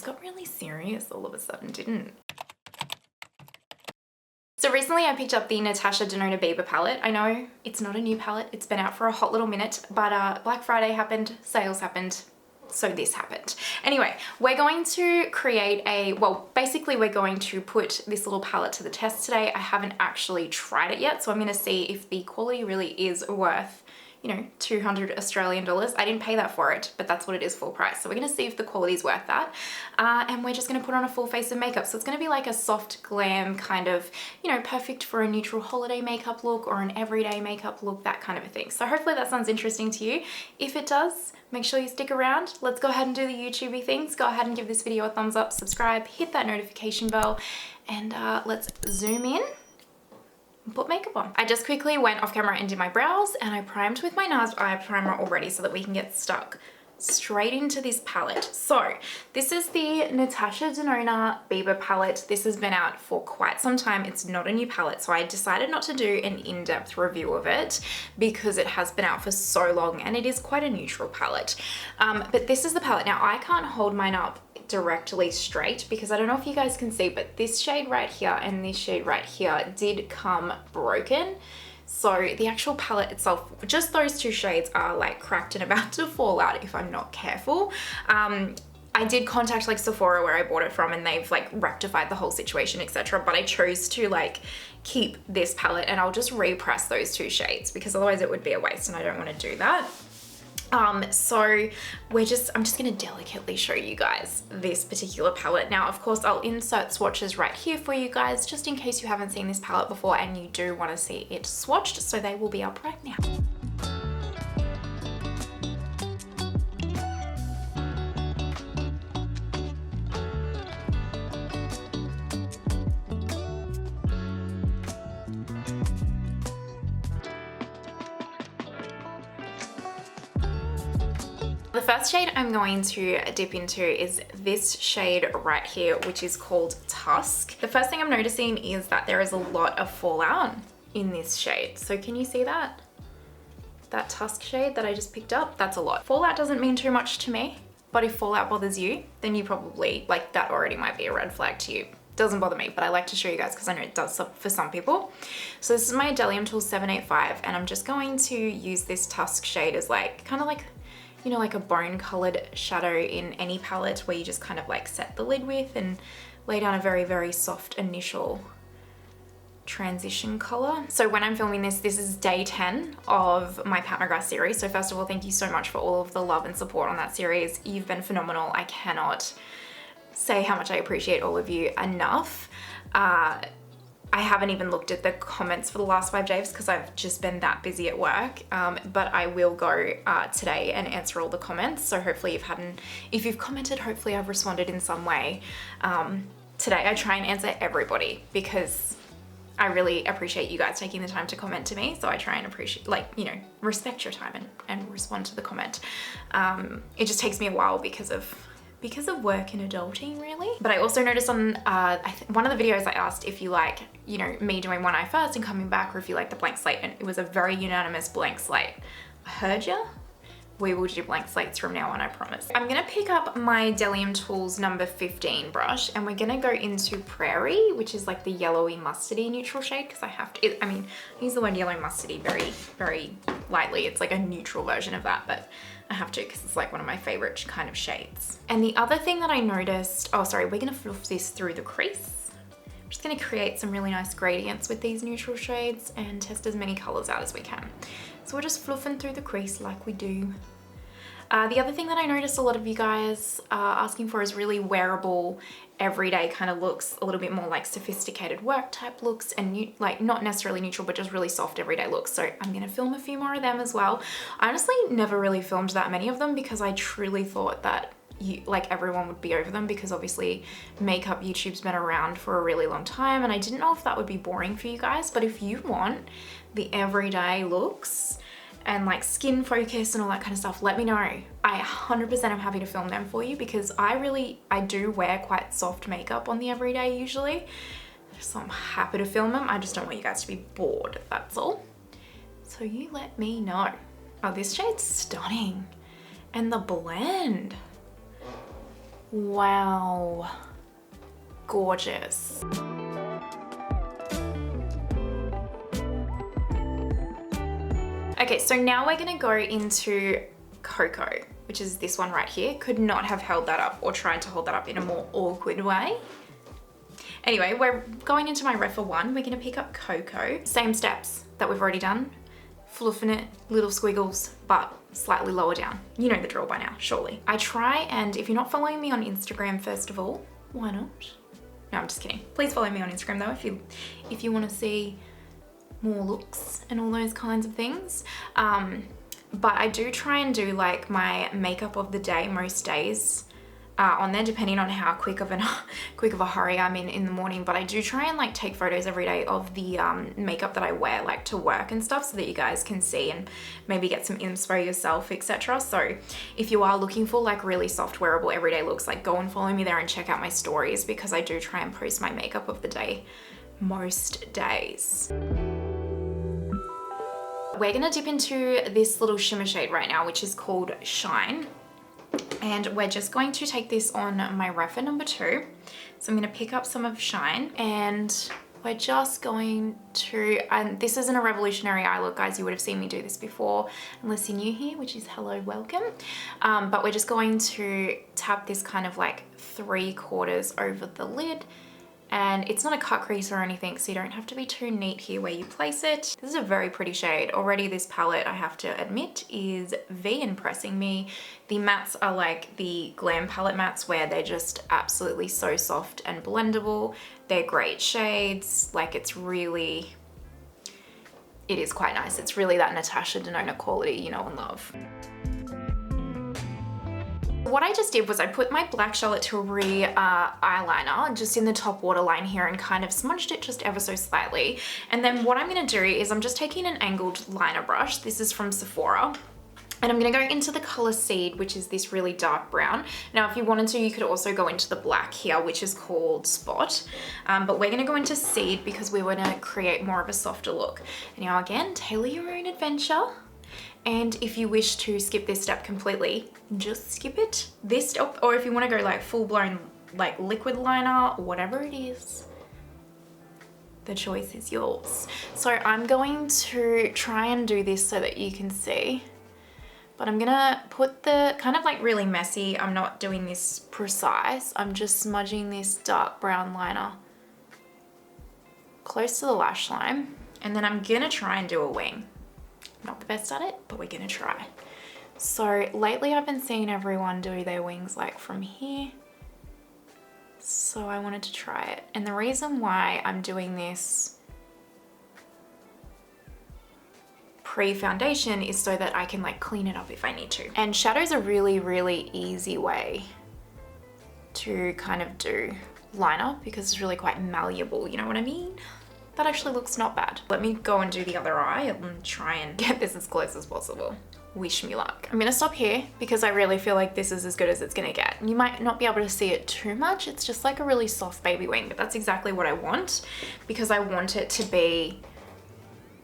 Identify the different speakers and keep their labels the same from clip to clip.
Speaker 1: got really serious all of a sudden, didn't it? So recently I picked up the Natasha Denona Biba palette. I know it's not a new palette, it's been out for a hot little minute, but Black Friday happened, sales happened, so this happened. Anyway, we're going to create basically we're going to put this little palette to the test today. I haven't actually tried it yet, so I'm gonna see if the quality really is worth, you know, 200 Australian dollars. I didn't pay that for it, but that's what it is, full price. So we're gonna see if the quality is worth that. And we're just gonna put on a full face of makeup. So it's gonna be like a soft glam kind of, you know, perfect for a neutral holiday makeup look or an everyday makeup look, that kind of a thing. So hopefully that sounds interesting to you. If it does, make sure you stick around. Let's go ahead and do the YouTubey things. Go ahead and give this video a thumbs up, subscribe, hit that notification bell, and let's zoom in. Put makeup on. I just quickly went off camera and did my brows, and I primed with my Nars eye primer already so that we can get stuck straight into this palette. So this is the Natasha Denona Biba palette. This has been out for quite some time. It's not a new palette, so I decided not to do an in-depth review of it because it has been out for so long and it is quite a neutral palette. But this is the palette. Now I can't hold mine up directly straight because I don't know if you guys can see, but this shade right here and this shade right here did come broken. So the actual palette itself, just those two shades are like cracked and about to fall out if I'm not careful. I did contact like Sephora where I bought it from, and they've like rectified the whole situation, etc. But I chose to like keep this palette, and I'll just repress those two shades because otherwise it would be a waste and I don't want to do that. So I'm just gonna delicately show you guys this particular palette. Now, of course, I'll insert swatches right here for you guys, just in case you haven't seen this palette before and you do want to see it swatched, so they will be up right now. The first shade I'm going to dip into is this shade right here, which is called Tusk. The first thing I'm noticing is that there is a lot of fallout in this shade. So can you see that? That Tusk shade that I just picked up, that's a lot. Fallout doesn't mean too much to me, but if fallout bothers you, then you probably, like, that already might be a red flag to you. Doesn't bother me, but I like to show you guys because I know it does for some people. So this is my Delium Tool 785, and I'm just going to use this Tusk shade as like, kind of like, you know, like a bone colored shadow in any palette where you just kind of like set the lid with and lay down a very, very soft initial transition color. So when I'm filming this, this is day 10 of my Pat McGrath series. So first of all, thank you so much for all of the love and support on that series. You've been phenomenal. I cannot say how much I appreciate all of you enough. I haven't even looked at the comments for the last 5 days because I've just been that busy at work, but I will go today and answer all the comments. So hopefully if you've commented, hopefully I've responded in some way. Today I try and answer everybody because I really appreciate you guys taking the time to comment to me. So I try and appreciate, like, you know, respect your time and respond to the comment. It just takes me a while because of work and adulting, really. But I also noticed on one of the videos I asked if you like, you know, me doing one eye first and coming back, or if you like the blank slate, and it was a very unanimous blank slate. I heard ya. We will do blank slates from now on, I promise. I'm gonna pick up my Delium Tools number 15 brush, and we're gonna go into Prairie, which is like the yellowy mustardy neutral shade, because I have to, I use the word yellow mustardy very, very lightly. It's like a neutral version of that, but I have to because it's like one of my favorite kind of shades. And the other thing that I noticed, oh sorry, we're gonna fluff this through the crease. I'm just gonna create some really nice gradients with these neutral shades and test as many colors out as we can. So we're just fluffing through the crease like we do. The other thing that I noticed a lot of you guys are asking for is really wearable, everyday kind of looks, a little bit more like sophisticated work type looks, and like not necessarily neutral, but just really soft everyday looks. So I'm gonna film a few more of them as well. I honestly never really filmed that many of them because I truly thought that like everyone would be over them, because obviously makeup YouTube's been around for a really long time, and I didn't know if that would be boring for you guys. But if you want the everyday looks and like skin focus and all that kind of stuff, let me know. I 100% am happy to film them for you, because I do wear quite soft makeup on the everyday usually, so I'm happy to film them. I just don't want you guys to be bored, that's all. So you let me know. Oh, this shade's stunning. And the blend. Wow, gorgeous. Okay, so now we're gonna go into Cocoa, which is this one right here. Could not have held that up or tried to hold that up in a more awkward way. Anyway, we're going into my Refa 1. We're gonna pick up Cocoa. Same steps that we've already done. Fluffing it, little squiggles, but slightly lower down. You know the drill by now, surely. I try, and if you're not following me on Instagram, first of all, why not? No, I'm just kidding. Please follow me on Instagram though if you wanna see more looks and all those kinds of things. But I do try and do like my makeup of the day most days on there, depending on how quick of a hurry I'm in the morning. But I do try and like take photos every day of the makeup that I wear like to work and stuff, so that you guys can see and maybe get some inspo yourself, etc. So if you are looking for like really soft wearable everyday looks, like go and follow me there and check out my stories, because I do try and post my makeup of the day most days. We're gonna dip into this little shimmer shade right now, which is called Shine. And we're just going to take this on my Refa number 2. So I'm gonna pick up some of Shine, and we're just going to, and this isn't a revolutionary eye look, guys. You would have seen me do this before, unless you're new here, which is hello, welcome. But we're just going to tap this kind of like 3/4 over the lid. And it's not a cut crease or anything, so you don't have to be too neat here where you place it. This is a very pretty shade. Already this palette, I have to admit, is impressing me. The mattes are like the Glam palette mattes, where they're just absolutely so soft and blendable. They're great shades. Like it is quite nice. It's really that Natasha Denona quality you know and love. What I just did was I put my black Charlotte Tilbury eyeliner just in the top waterline here and kind of smudged it just ever so slightly. And then what I'm gonna do is I'm just taking an angled liner brush. This is from Sephora. And I'm gonna go into the color Seed, which is this really dark brown. Now, if you wanted to, you could also go into the black here, which is called Spot. But we're gonna go into Seed because we want to create more of a softer look. Now again, tailor your own adventure. And if you wish to skip this step completely, just skip it. This step, or if you want to go like full blown like liquid liner, whatever it is, the choice is yours. So I'm going to try and do this so that you can see, but I'm gonna put the kind of like really messy, I'm not doing this precise, I'm just smudging this dark brown liner close to the lash line, and then I'm gonna try and do a wing. Not the best at it, but we're gonna try. So lately I've been seeing everyone do their wings like from here. So I wanted to try it. And the reason why I'm doing this pre-foundation is so that I can like clean it up if I need to. And shadow's a really, really easy way to kind of do liner because it's really quite malleable, you know what I mean? That actually looks not bad. Let me go and do the other eye and try and get this as close as possible. Wish me luck. I'm gonna stop here because I really feel like this is as good as it's gonna get. You might not be able to see it too much. It's just like a really soft baby wing, but that's exactly what I want because I want it to be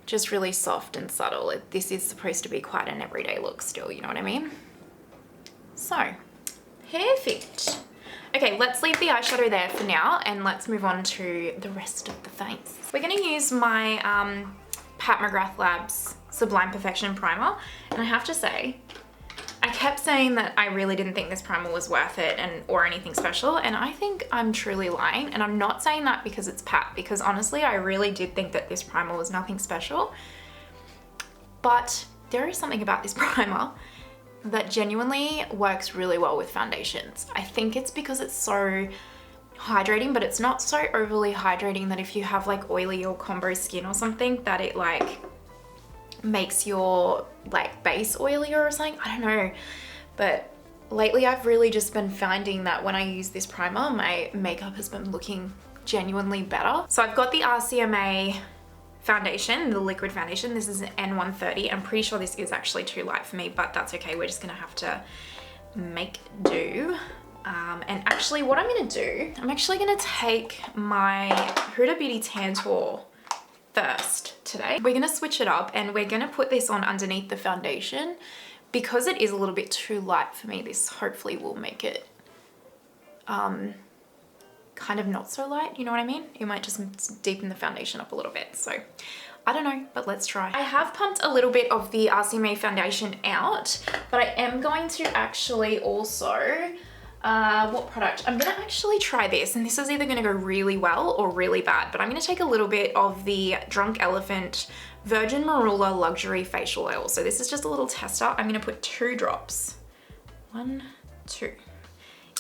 Speaker 1: just really soft and subtle. This is supposed to be quite an everyday look still, you know what I mean? So, perfect. Okay, let's leave the eyeshadow there for now and let's move on to the rest of the face. We're gonna use my Pat McGrath Labs Sublime Perfection Primer, and I have to say, I kept saying that I really didn't think this primer was worth it or anything special, and I think I'm truly lying, and I'm not saying that because it's Pat, because honestly, I really did think that this primer was nothing special, but there is something about this primer that genuinely works really well with foundations. I think it's because it's so hydrating, but it's not so overly hydrating that if you have like oily or combo skin or something that it like makes your like base oilier or something. I don't know, but lately I've really just been finding that when I use this primer, my makeup has been looking genuinely better. So I've got the RCMA foundation, the liquid foundation. This is an N130. I'm pretty sure this is actually too light for me, but that's okay. We're just gonna have to make do. And actually what I'm gonna do, I'm actually gonna take my Huda Beauty Tantour first today. We're gonna switch it up and we're gonna put this on underneath the foundation because it is a little bit too light for me. This hopefully will make it kind of not so light, you know what I mean? It might just deepen the foundation up a little bit. So I don't know, but let's try. I have pumped a little bit of the RCMA foundation out, but I am going to actually also, what product? I'm gonna actually try this, and this is either gonna go really well or really bad, but I'm gonna take a little bit of the Drunk Elephant Virgin Marula Luxury Facial Oil. So this is just a little tester. I'm gonna put 2 drops, 1, 2,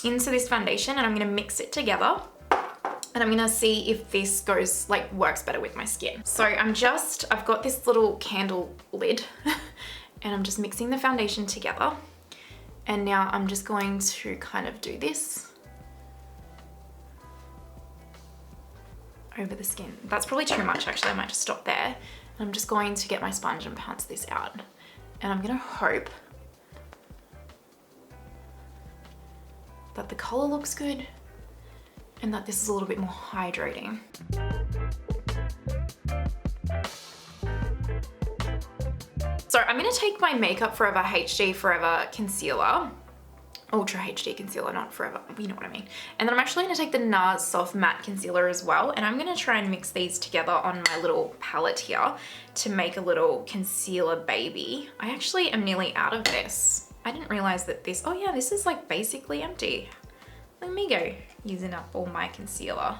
Speaker 1: into this foundation, and I'm gonna mix it together. And I'm gonna see if this goes, like, works better with my skin. So I've got this little candle lid and I'm just mixing the foundation together. And now I'm just going to kind of do this over the skin. That's probably too much actually, I might just stop there. And I'm just going to get my sponge and pounce this out. And I'm gonna hope that the color looks good and that this is a little bit more hydrating. So I'm gonna take my Makeup Forever HD Forever Concealer, Ultra HD Concealer, not Forever, you know what I mean. And then I'm actually gonna take the Nars Soft Matte Concealer as well, and I'm gonna try and mix these together on my little palette here to make a little concealer baby. I actually am nearly out of this. I didn't realize that this, oh yeah, this is like basically empty. Let me go using up all my concealer.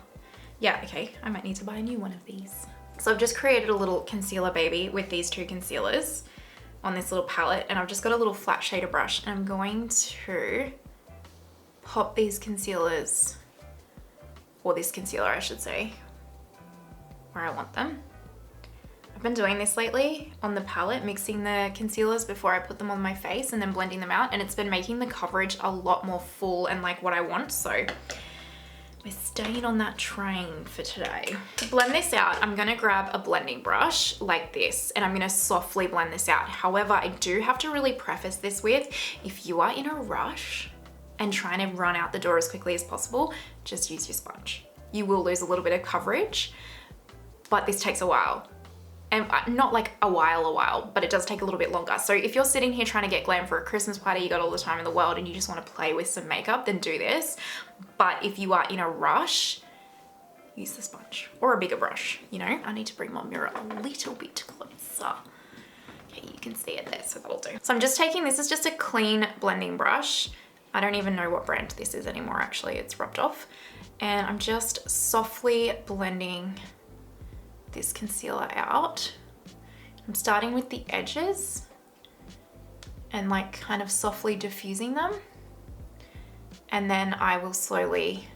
Speaker 1: Yeah, okay, I might need to buy a new one of these. So I've just created a little concealer baby with these 2 concealers on this little palette, and I've just got a little flat shader brush, and I'm going to pop these concealers, or this concealer I should say, where I want them. I've been doing this lately on the palette, mixing the concealers before I put them on my face and then blending them out, and it's been making the coverage a lot more full and like what I want, so we're staying on that train for today. To blend this out, I'm gonna grab a blending brush like this, and I'm gonna softly blend this out. However, I do have to really preface this with, if you are in a rush and trying to run out the door as quickly as possible, just use your sponge. You will lose a little bit of coverage, but this takes a while. And not like a while, but it does take a little bit longer. So if you're sitting here trying to get glam for a Christmas party, you got all the time in the world and you just want to play with some makeup, then do this. But if you are in a rush, use the sponge or a bigger brush, you know? I need to bring my mirror a little bit closer. Okay, you can see it there, so that'll do. So I'm just taking, this is just a clean blending brush. I don't even know what brand this is anymore, actually, it's rubbed off. And I'm just softly blending this concealer out. I'm starting with the edges and like kind of softly diffusing them, and then I will slowly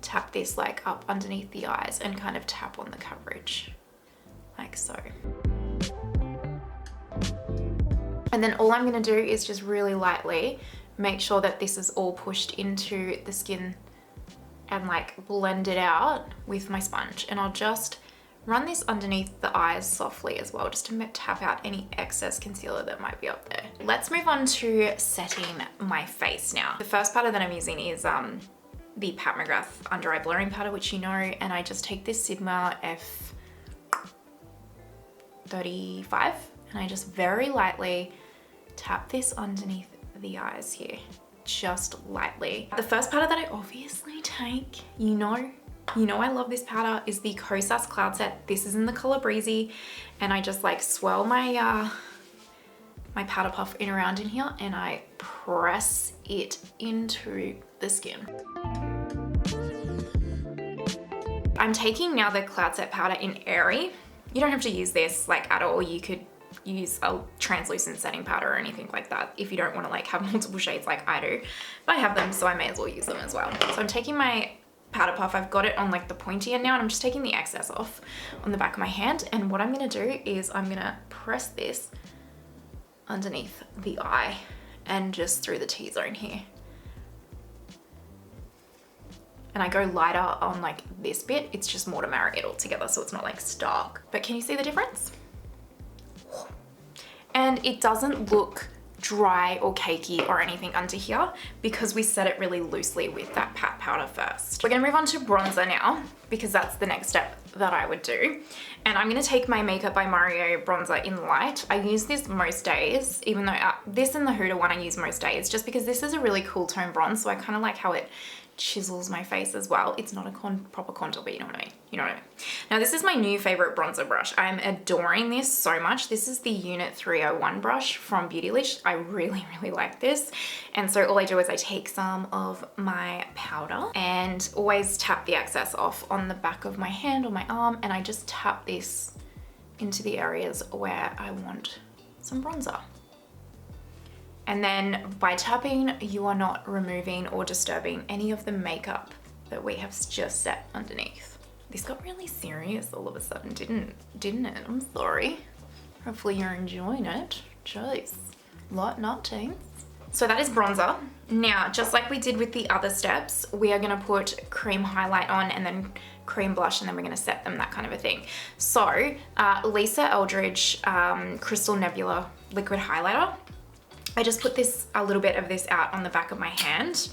Speaker 1: tap this like up underneath the eyes and kind of tap on the coverage like so. And then all I'm gonna do is just really lightly make sure that this is all pushed into the skin and like blend it out with my sponge, and I'll just run this underneath the eyes softly as well, just to tap out any excess concealer that might be up there. Let's move on to setting my face now. The first powder that I'm using is the Pat McGrath Under Eye Blurring Powder, which you know, and I just take this Sigma F35 and I just very lightly tap this underneath the eyes here, just lightly. The first powder that I obviously take, you know I love this powder, is the Kosas Cloud Set. This is in the color Breezy, and I just like swirl my my powder puff in around in here, and I press it into the skin. I'm taking now the Cloud Set powder in Airy. You don't have to use this like at all. You could use a translucent setting powder or anything like that if you don't want to like have multiple shades like I do. But I have them, so I may as well use them as well. So I'm taking my powder puff, I've got it on like the pointy end now, and I'm just taking the excess off on the back of my hand, and what I'm gonna do is I'm gonna press this underneath the eye and just through the T-zone here. And I go lighter on like this bit, it's just more to marry it all together so it's not like stark. But can you see the difference? And it doesn't look dry or cakey or anything under here because we set it really loosely with that pat powder first. We're gonna move on to bronzer now because that's the next step that I would do. And I'm gonna take my Makeup by Mario bronzer in light. I use this most days, even though this and the Huda one I use most days, just because this is a really cool tone bronze, so I kind of like how it chisels my face as well. It's not a proper contour, but you know what I mean. You know what I mean. Now this is my new favorite bronzer brush. I'm adoring this so much. This is the Unit 301 brush from Beautylish. I really, really like this. And so all I do is I take some of my powder and always tap the excess off on the back of my hand or my arm, and I just tap this into the areas where I want some bronzer. And then by tapping, you are not removing or disturbing any of the makeup that we have just set underneath. This got really serious all of a sudden, didn't it? I'm sorry. Hopefully you're enjoying it. Jeez, lot nutting. So that is bronzer. Now, just like we did with the other steps, we are gonna put cream highlight on and then cream blush, and then we're gonna set them, that kind of a thing. So, Lisa Eldridge Crystal Nebula Liquid Highlighter. I just put a little bit of this out on the back of my hand,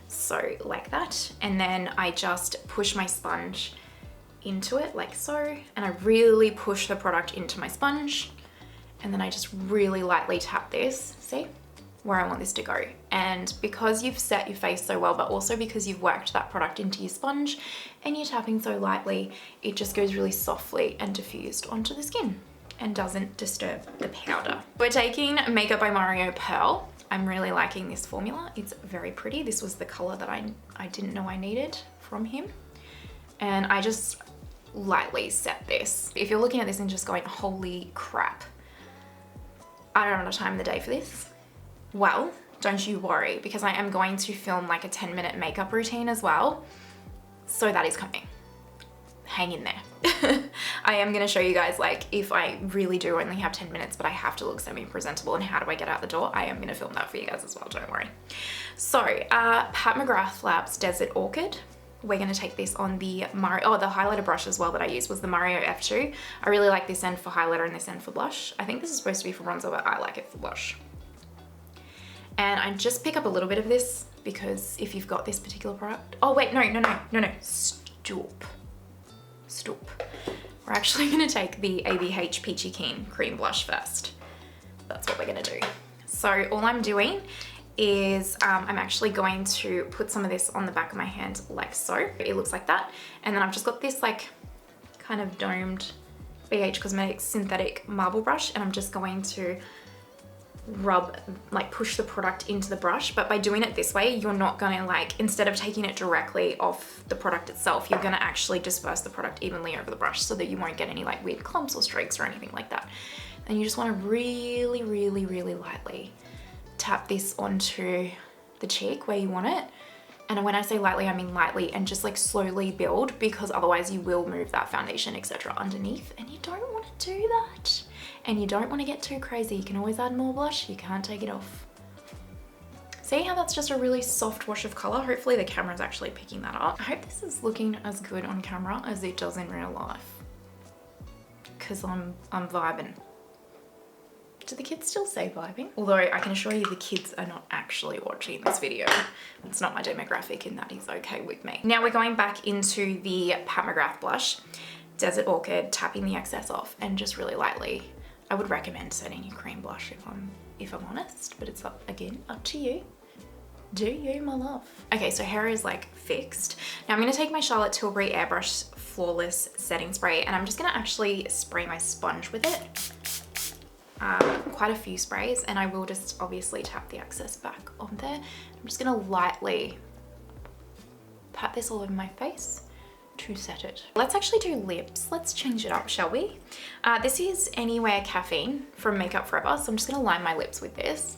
Speaker 1: so like that. And then I just push my sponge into it like so, and I really push the product into my sponge. And then I just really lightly tap this, see, where I want this to go. And because you've set your face so well, but also because you've worked that product into your sponge and you're tapping so lightly, it just goes really softly and diffused onto the skin and doesn't disturb the powder. We're taking Makeup by Mario Pearl. I'm really liking this formula. It's very pretty. This was the color that I didn't know I needed from him. And I just lightly set this. If you're looking at this and just going, holy crap, I don't have enough time in the day for this. Well, don't you worry, because I am going to film like a 10-minute makeup routine as well. So that is coming. Hang in there. I am gonna show you guys, like, if I really do only have 10 minutes, but I have to look semi-presentable and how do I get out the door, I am gonna film that for you guys as well, don't worry. So, Pat McGrath Labs Desert Orchid. We're gonna take this on the Mario, the highlighter brush as well that I used was the Mario F2. I really like this end for highlighter and this end for blush. I think this is supposed to be for bronzer, but I like it for blush. And I just pick up a little bit of this because if you've got this particular product, oh wait, no, stop. We're actually gonna take the ABH Peachy Keen cream blush first. That's what we're gonna do. So all I'm doing is I'm actually going to put some of this on the back of my hand like so. It looks like that. And then I've just got this like kind of domed BH Cosmetics synthetic marble brush, and I'm just going to rub, like push the product into the brush. But by doing it this way, you're not gonna like, instead of taking it directly off the product itself, you're gonna actually disperse the product evenly over the brush so that you won't get any like weird clumps or streaks or anything like that. And you just wanna really, really, really lightly tap this onto the cheek where you want it. And when I say lightly, I mean lightly, and just like slowly build, because otherwise you will move that foundation, etc. underneath, and you don't want to do that. And you don't want to get too crazy. You can always add more blush, you can't take it off. See how that's just a really soft wash of color? Hopefully the camera's actually picking that up. I hope this is looking as good on camera as it does in real life, because I'm vibing. Do the kids still say vibing? Although I can assure you the kids are not actually watching this video. It's not my demographic, and that is okay with me. Now we're going back into the Pat McGrath blush, Desert Orchid, tapping the excess off, and just really lightly. I would recommend setting your cream blush if I'm honest, but it's up to you. Do you, my love? Okay, so hair is like fixed. Now I'm gonna take my Charlotte Tilbury Airbrush Flawless Setting Spray, and I'm just gonna actually spray my sponge with it. Quite a few sprays, and I will just obviously tap the excess back on there. I'm just gonna lightly pat this all over my face to set it. Let's actually do lips. Let's change it up, shall we? This is Anywhere Caffeine from Makeup Forever, so I'm just gonna line my lips with this.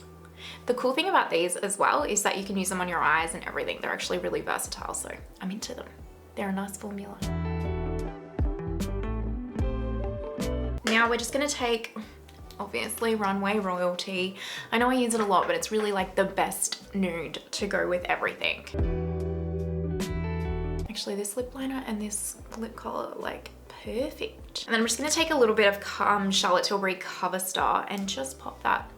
Speaker 1: The cool thing about these as well is that you can use them on your eyes and everything. They're actually really versatile, so I'm into them. They're a nice formula. Now we're just gonna take, obviously, Runway Royalty. I know I use it a lot, but it's really like the best nude to go with everything. Actually, this lip liner and this lip color, like, perfect. And then I'm just gonna take a little bit of Charlotte Tilbury Cover Star and just pop that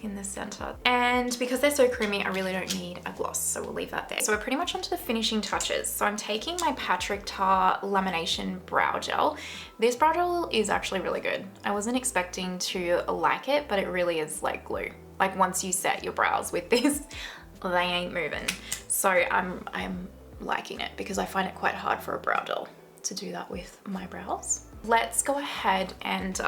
Speaker 1: in the center. And because they're so creamy, I really don't need a gloss, so we'll leave that there. So we're pretty much onto the finishing touches. So I'm taking my Patrick Ta Lamination Brow Gel. This brow gel is actually really good. I wasn't expecting to like it, but it really is like glue. Like once you set your brows with this, they ain't moving. So I'm liking it because I find it quite hard for a brow doll to do that with my brows. Let's go ahead and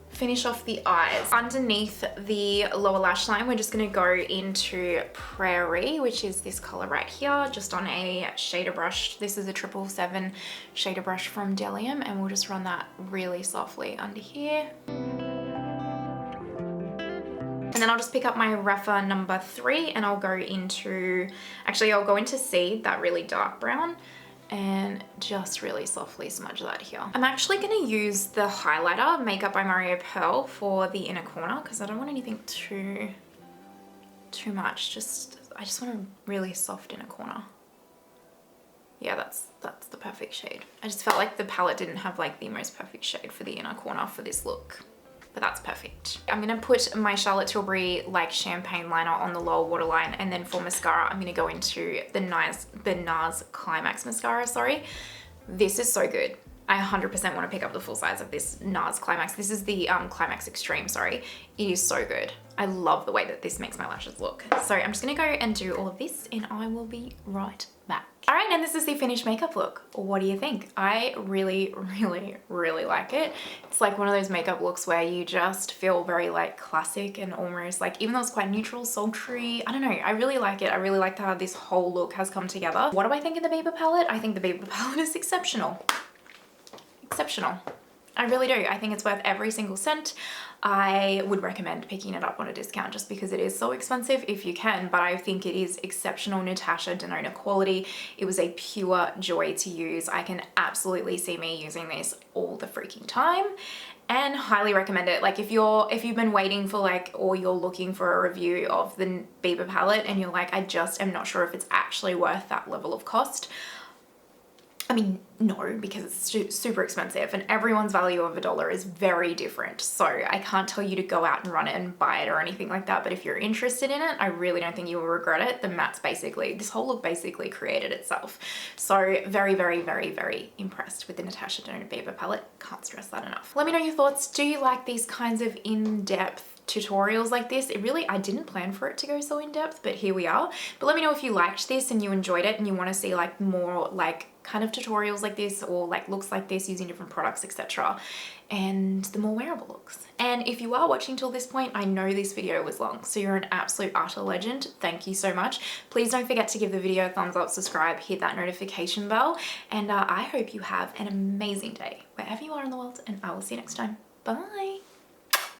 Speaker 1: finish off the eyes. Underneath the lower lash line, we're just gonna go into Prairie, which is this color right here, just on a shader brush. This is a 777 shader brush from Delium, and we'll just run that really softly under here. And then I'll just pick up my Refa number 3 and I'll go into, actually I'll go into Seed, that really dark brown, and just really softly smudge that here. I'm actually gonna use the highlighter, Makeup by Mario Pearl, for the inner corner because I don't want anything too much. I just want a really soft inner corner. Yeah, that's the perfect shade. I just felt like the palette didn't have like the most perfect shade for the inner corner for this look, but that's perfect. I'm gonna put my Charlotte Tilbury like champagne liner on the lower waterline, and then for mascara, I'm gonna go into the Nars Climax mascara, sorry. This is so good. I 100% wanna pick up the full size of this Nars Climax. This is the Climax Extreme, sorry. It is so good. I love the way that this makes my lashes look. So I'm just gonna go and do all of this and I will be right back. All right, and this is the finished makeup look. What do you think? I really, really, really like it. It's like one of those makeup looks where you just feel very like classic and almost like, even though it's quite neutral, sultry, I don't know, I really like it. I really like how this whole look has come together. What do I think of the Biba palette? I think the Biba palette is exceptional. Exceptional. I really do. I think it's worth every single cent. I would recommend picking it up on a discount just because it is so expensive if you can, but I think it is exceptional Natasha Denona quality. It was a pure joy to use. I can absolutely see me using this all the freaking time and highly recommend it. Like if you've been waiting for like, or you're looking for a review of the Biba palette and you're like, I just am not sure if it's actually worth that level of cost. I mean, no, because it's super expensive and everyone's value of $1 is very different. So I can't tell you to go out and run it and buy it or anything like that. But if you're interested in it, I really don't think you will regret it. The matte's basically, this whole look basically created itself. So very, very, very, very impressed with the Natasha Denona Biba palette. Can't stress that enough. Let me know your thoughts. Do you like these kinds of in-depth tutorials like this? I didn't plan for it to go so in depth, but here we are. But let me know if you liked this and you enjoyed it and you want to see like more like kind of tutorials like this or like looks like this using different products, etc. And the more wearable looks. And if you are watching till this point, I know this video was long, so you're an absolute utter legend. Thank you so much. Please don't forget to give the video a thumbs up, subscribe, hit that notification bell, and I hope you have an amazing day wherever you are in the world, and I will see you next time. Bye.